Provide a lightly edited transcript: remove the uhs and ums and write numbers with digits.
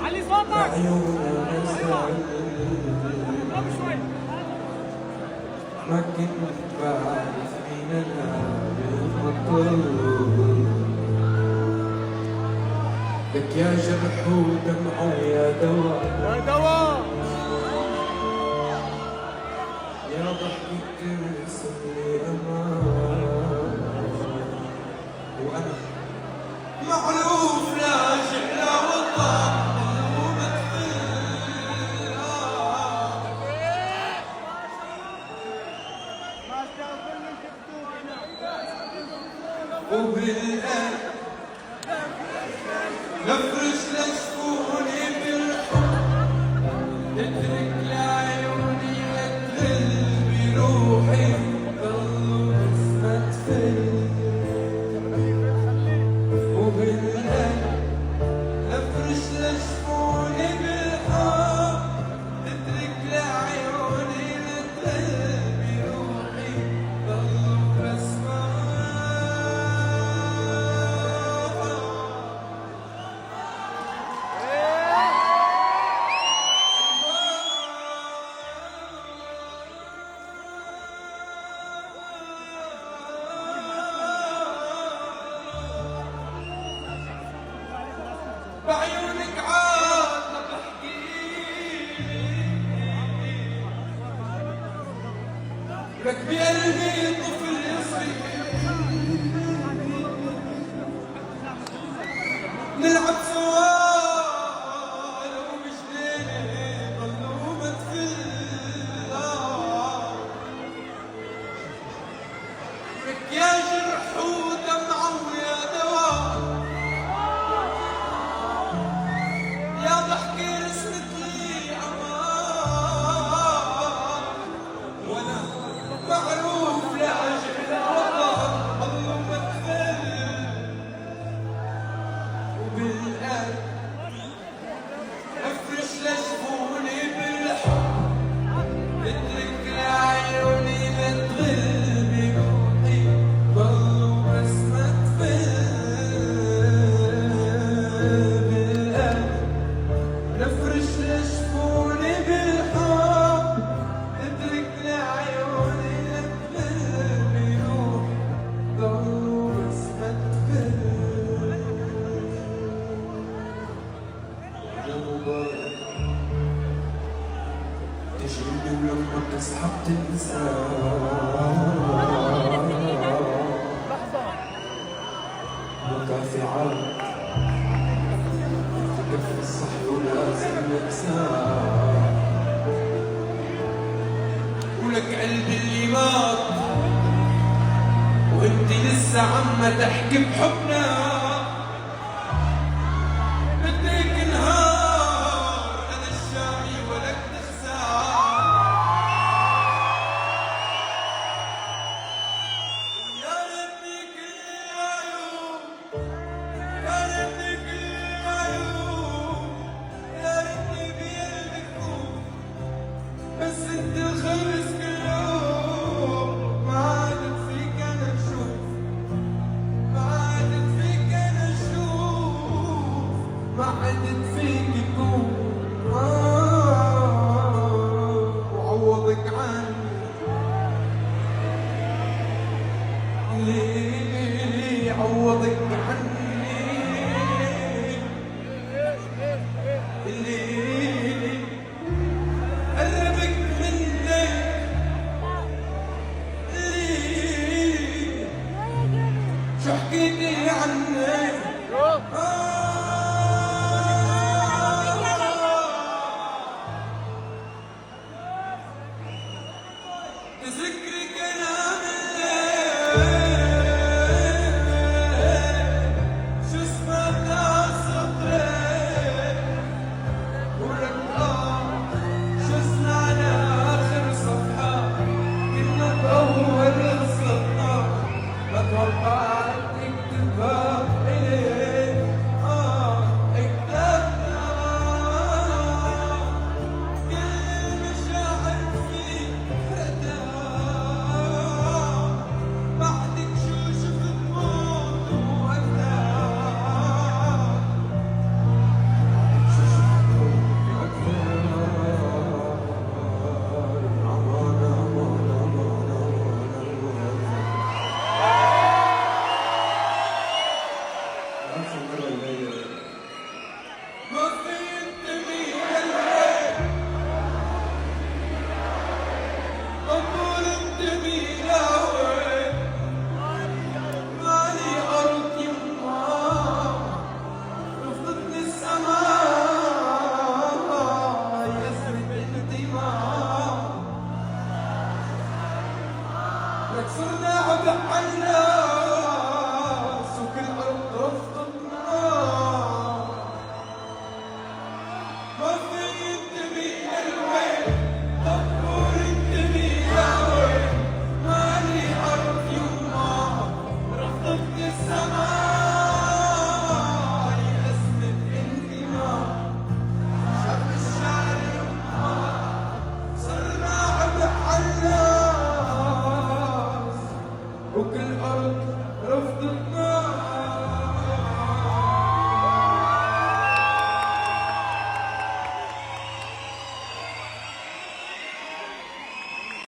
علي صوتك. ما كنت بعرف مين انا بالمطلوب لك يا جرح ودمعه يا دواء يا دواء يا ضحكة ترسم لي امان وانا معروف لاجئ لا والله وبالقلب نفرش لشفوني بالحب اترك لعيوني تذل بروحي ضلوا بسمة فيا وبالقلب نفرش لشفوني بالحب اترك لعيوني تذل بروحي ضلوا بسمة بعيونك عاد بحكي لك بقلبي طفل صغير نلعب سوا لو مش ليلة ضلوا متفلة لك يا جرح ودمعة ويا دواء يا ضحكة رسمت لي أمان وأنا معروف لاجئ الوطن الله متفل وبالقلب افرش لشفوني بالحب اترك لعيوني لتغل بروحي ضلوا بسمة بالقلب نفرش لشفوني بالحب اترك لعيوني لتغل بروحي ضلوا بسمة تجيني ولما تسحب تنسى مكافعات تكفي الصح ولازم ننساه ولك قلبي اللي مات وانت لسه عم تحكي بحبنا بدك نهار انا الشاعي ولك يا ربي كل العيون يا ربي كل العيون يا ربي بقلبك كون بس انت الخمس كل يوم ما عادت فيك انا اشوف ما عادت فيك انا اشوف ما عادت فيك تكون وعوضك عني ليه عوضك عني ليه قربك مني ليه شو حكيتي عني تذكري كلام الليل شو سمعت عالسطرين ولك شو سمعنا آخر صفحة كنا بأول سطر ما توقعت تكتبها إلي ألف مبروك.